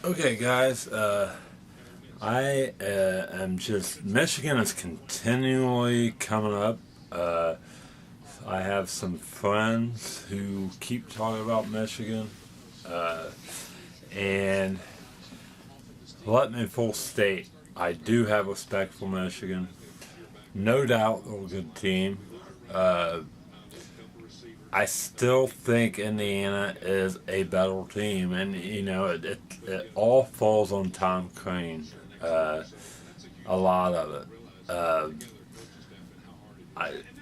Okay, guys, I am just, Michigan is continually coming up. I have some friends who keep talking about Michigan, and let me full state, I do have respect for Michigan. No doubt they're a good team. I still think Indiana is a better team, and you know it all falls on Tom Crean. A lot of it.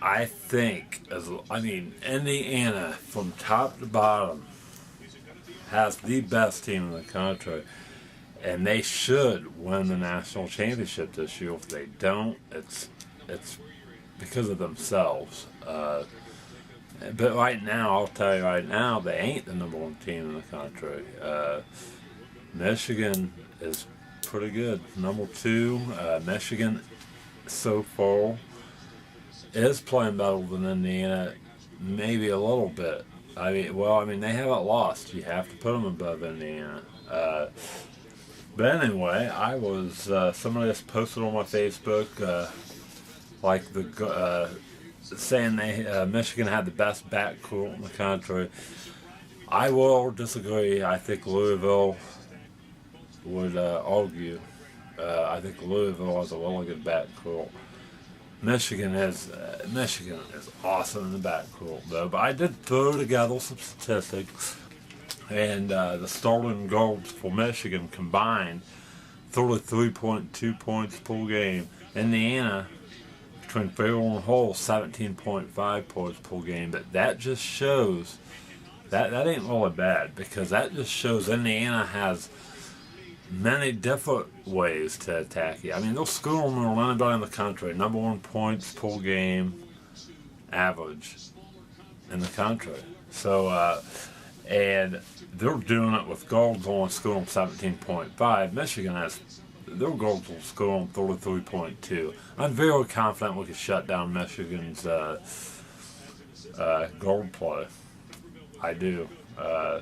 I think Indiana from top to bottom has the best team in the country, and they should win the national championship this year. If they don't, it's because of themselves. But right now, I'll tell you right now, they ain't the number one team in the country. Michigan is pretty good. Number two, Michigan so far is playing better than Indiana, maybe a little bit. They haven't lost. You have to put them above Indiana. But anyway, I was somebody just posted on my Facebook saying Michigan had the best backcourt in the country. I will disagree. I think Louisville would argue. I think Louisville has a really good backcourt. Michigan is awesome in the backcourt though. But I did throw together some statistics, and the starting guards for Michigan combined 33.2 points per game. Indiana, between Farrell and Hull, 17.5 points per game. But that just shows that ain't really bad, because that just shows Indiana has many different ways to attack you. I mean, they'll score more than anybody in the country. Number one points per game average in the country. So, and they're doing it with guards only scoring 17.5. Michigan has their goals will score on 33.2. I'm very confident we can shut down Michigan's guard play. I do. I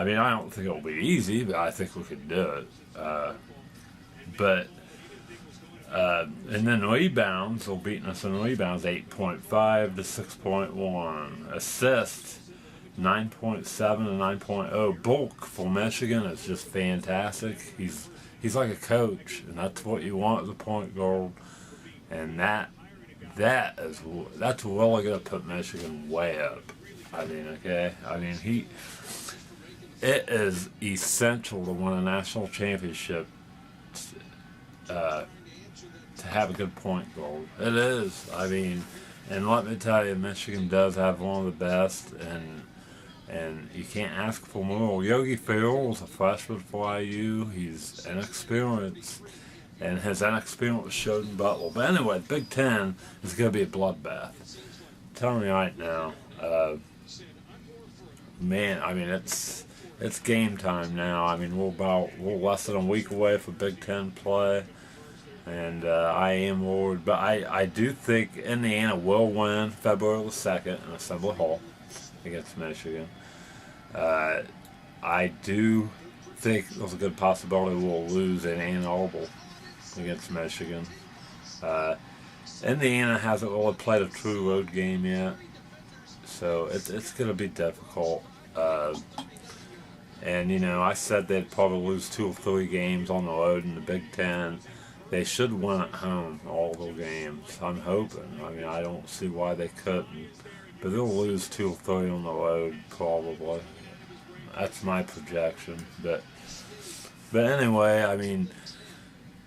don't think it'll be easy, but I think we could do it. And then rebounds, they're beating us in rebounds 8.5 to 6.1. Assists 9.7 to 9.0. Bulk for Michigan is just fantastic. He's like a coach, and that's what you want as a point guard. And that's really going to put Michigan way up. It is essential to win a national championship to have a good point guard. It is. And let me tell you, Michigan does have one of the best, and you can't ask for more. Yogi Ferrell is a freshman for IU. He's inexperienced, and his inexperience showed in Butler. But anyway, Big Ten is going to be a bloodbath. I'm telling you right now, it's game time now. We're less than a week away from Big Ten play, and I am worried. But I do think Indiana will win February the 2nd in Assembly Hall against Michigan. I do think there's a good possibility we'll lose in Ann Arbor against Michigan. Indiana hasn't really played a true road game yet, so it's going to be difficult. Uh, and you know, I said they'd probably lose 2 or 3 games on the road in the Big Ten. They should win at home all their games. I'm hoping. I mean, I don't see why they couldn't. But they'll lose 2 or 3 on the road probably. That's my projection. But anyway, I mean,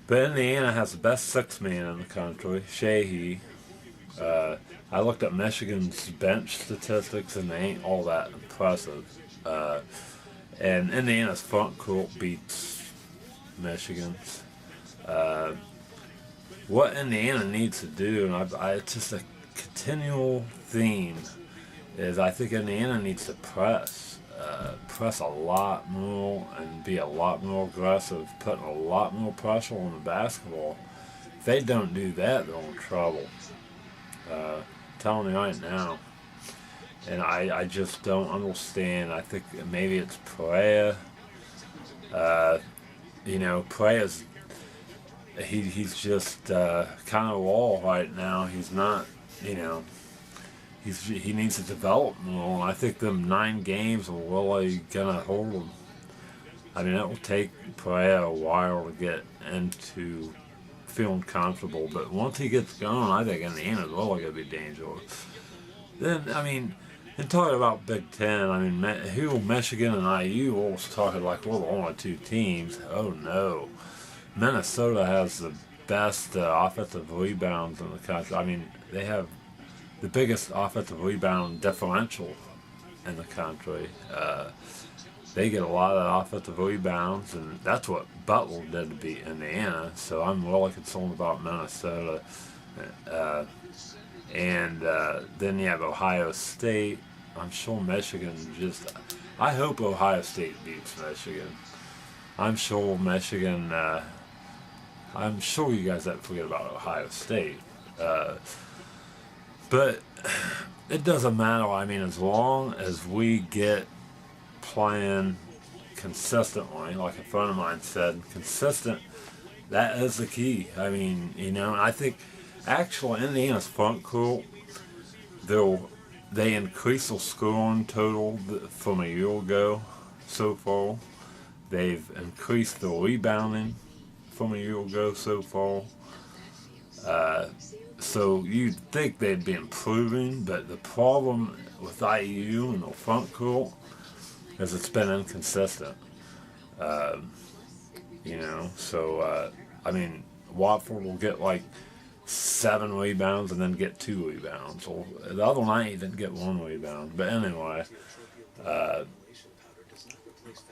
but Indiana has the best 6-man in the country, Sheehy. I looked at Michigan's bench statistics, and they ain't all that impressive. And Indiana's front court beats Michigan's. What Indiana needs to do, and it's just a continual theme, is I think Indiana needs to press a lot more and be a lot more aggressive, putting a lot more pressure on the basketball. If they don't do that, they're in trouble. Telling you right now. And I just don't understand. I think maybe it's Perea. You know, Perea's he's just kind of raw right now. He's not, you know, he needs to develop more. And I think them 9 games are really gonna hold him. I mean, it will take Perea a while to get into feeling comfortable, but once he gets going, I think Indiana's really gonna be dangerous. Then, I mean, and talking about Big Ten, I mean, who Michigan and IU always talking like we're the only 2 teams. Oh no, Minnesota has the best offensive rebounds in the country. I mean, they have the biggest offensive rebound differential in the country. They get a lot of offensive rebounds, and that's what Butler did to beat Indiana. So I'm really concerned about Minnesota. And then you have Ohio State. I'm sure Michigan I hope Ohio State beats Michigan. I'm sure Michigan, I'm sure you guys have to forget about Ohio State. But it doesn't matter. I mean, as long as we get playing consistently, like a friend of mine said, consistent, that is the key. I mean, you know, and I think actually Indiana's front court, they increased their scoring total from a year ago so far. They've increased the rebounding from a year ago so far. So you'd think they'd be improving, but the problem with IU and the front court is it's been inconsistent. You know, so I mean, Watford will get like 7 rebounds and then get 2 rebounds. Well, the other night he didn't get 1 rebound. But anyway, I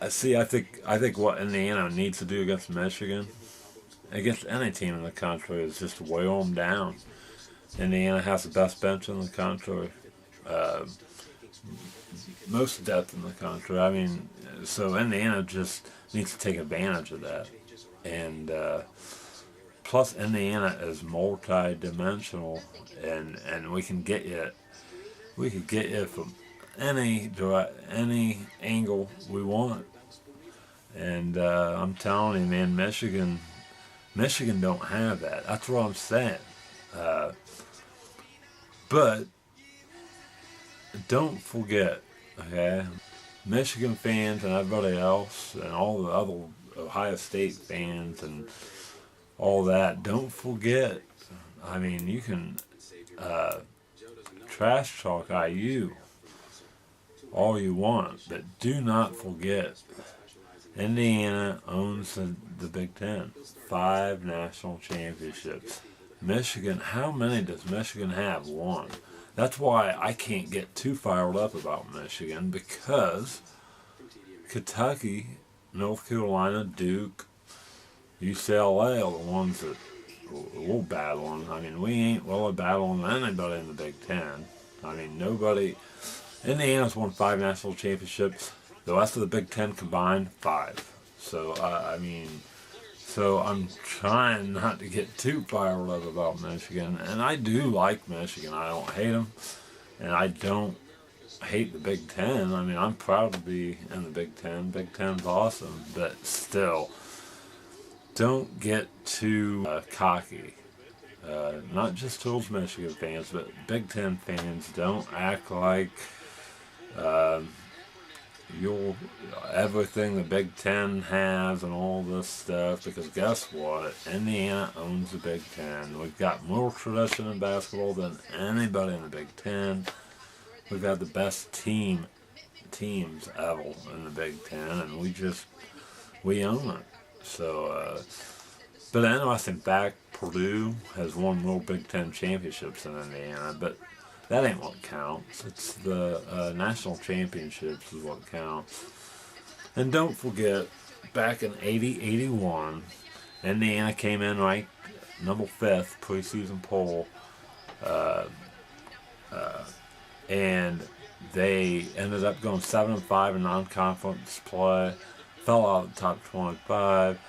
think what Indiana needs to do against Michigan, against any team in the country, is just wear them down. Indiana has the best bench in the country, most depth in the country. I mean, so Indiana just needs to take advantage of that. And plus, Indiana is multi-dimensional, and we can get you from any angle we want. And I'm telling you, man, Michigan don't have that. That's what I'm saying. But don't forget, okay, Michigan fans and everybody else, and all the other Ohio State fans and all that, don't forget. I mean, you can trash talk IU all you want, but do not forget, Indiana owns the Big Ten. 5 national championships. Michigan, how many does Michigan have? 1. That's why I can't get too fired up about Michigan, because Kentucky, North Carolina, Duke, UCLA are the ones that we're battling. I mean, we ain't really battling anybody in the Big Ten. I mean, nobody. Indiana's won 5 national championships. The rest of the Big Ten combined, 5. So, so I'm trying not to get too fired up about Michigan. And I do like Michigan. I don't hate them. And I don't hate the Big Ten. I mean, I'm proud to be in the Big Ten. Big Ten's awesome. But still, don't get too cocky. Not just towards Michigan fans, but Big Ten fans. Don't act like everything the Big Ten has and all this stuff, because guess what? Indiana owns the Big Ten. We've got more tradition in basketball than anybody in the Big Ten. We've got the best teams ever in the Big Ten, and we own it. So, but interesting fact, Purdue has won more Big Ten championships than Indiana, but that ain't what counts. It's the national championships is what counts. And don't forget, back in 80-81, Indiana came in ranked number 5th preseason poll, and they ended up going 7-5 in non-conference play, fell out of the top 25.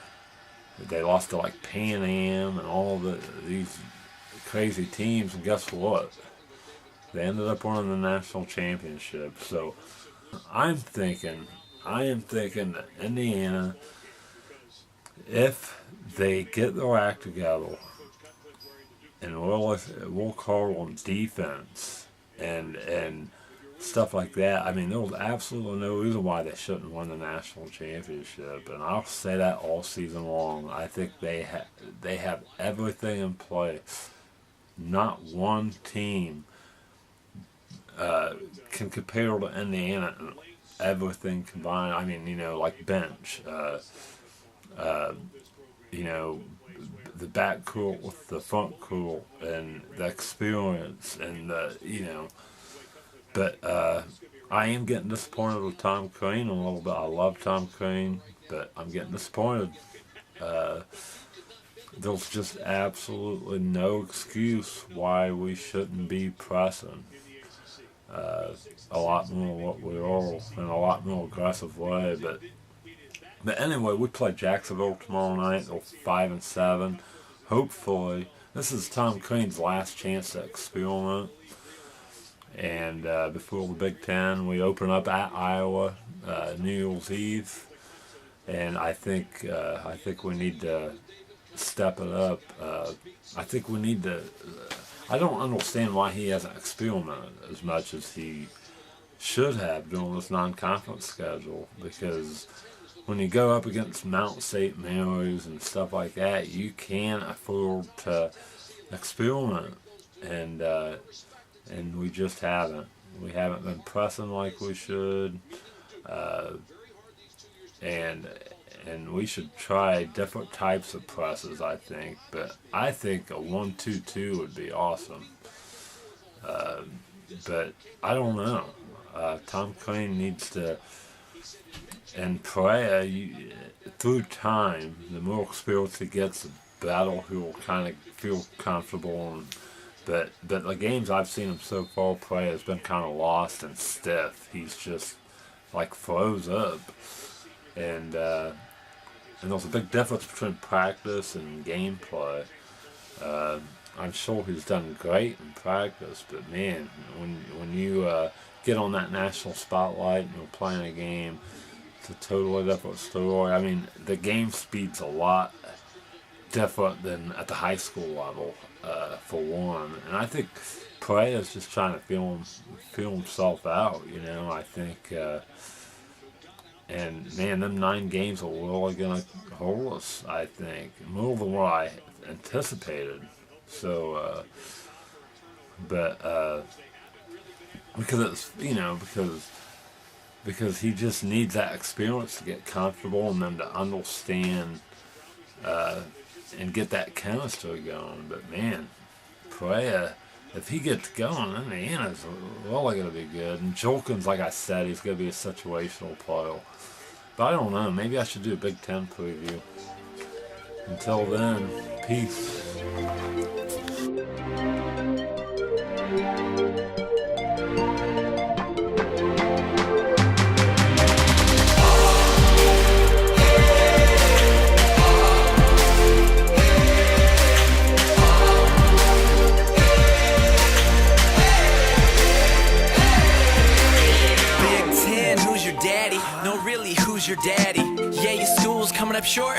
They lost to like Pan Am and all these crazy teams, and guess what? They ended up winning the national championship. So I am thinking that Indiana, if they get their act together and work hard on defense and stuff like that, I mean, there's absolutely no reason why they shouldn't win the national championship. And I'll say that all season long. I think they have everything in place. Not one team can compare to Indiana in everything combined. I mean, like bench, the backcourt with the front court and the experience and but I am getting disappointed with Tom Crean a little bit. I love Tom Crean, but I'm getting disappointed. There's just absolutely no excuse why we shouldn't be pressing a lot more what we are in a lot more aggressive way. But anyway, we play Jacksonville tomorrow night. They're 5-7. Hopefully, this is Tom Crean's last chance to experiment. And before the Big Ten, we open up at Iowa New Year's Eve, and I think we need to step it up. I think we need to. I don't understand why he hasn't experimented as much as he should have during this non-conference schedule, because when you go up against Mount St. Mary's and stuff like that, you can afford to experiment, and we just haven't. We haven't been pressing like we should, and we should try different types of presses, I think. But I think a 1-2-2 would be awesome. But I don't know. Tom Crean needs to, and Perea, through time, the more experience he gets, the better he'll kind of feel comfortable. But the games I've seen him so far play has been kind of lost and stiff. He's just like froze up, and there's a big difference between practice and gameplay. I'm sure he's done great in practice, but man, when you get on that national spotlight and you're playing a game, it's a totally different story. I mean, the game speed's a lot different than at the high school level, for one. And I think Perea's just trying to feel himself out, I think, and man, them 9 games are really going to hold us, I think, more than what I anticipated. So, because it's, because he just needs that experience to get comfortable and then to understand, and get that chemistry going. But man, Perea, if he gets going, Indiana's really going to be good. And Jolkins, like I said, he's going to be a situational player. But I don't know, maybe I should do a Big Ten preview. Until then, peace. Your daddy, yeah, your school's coming up short.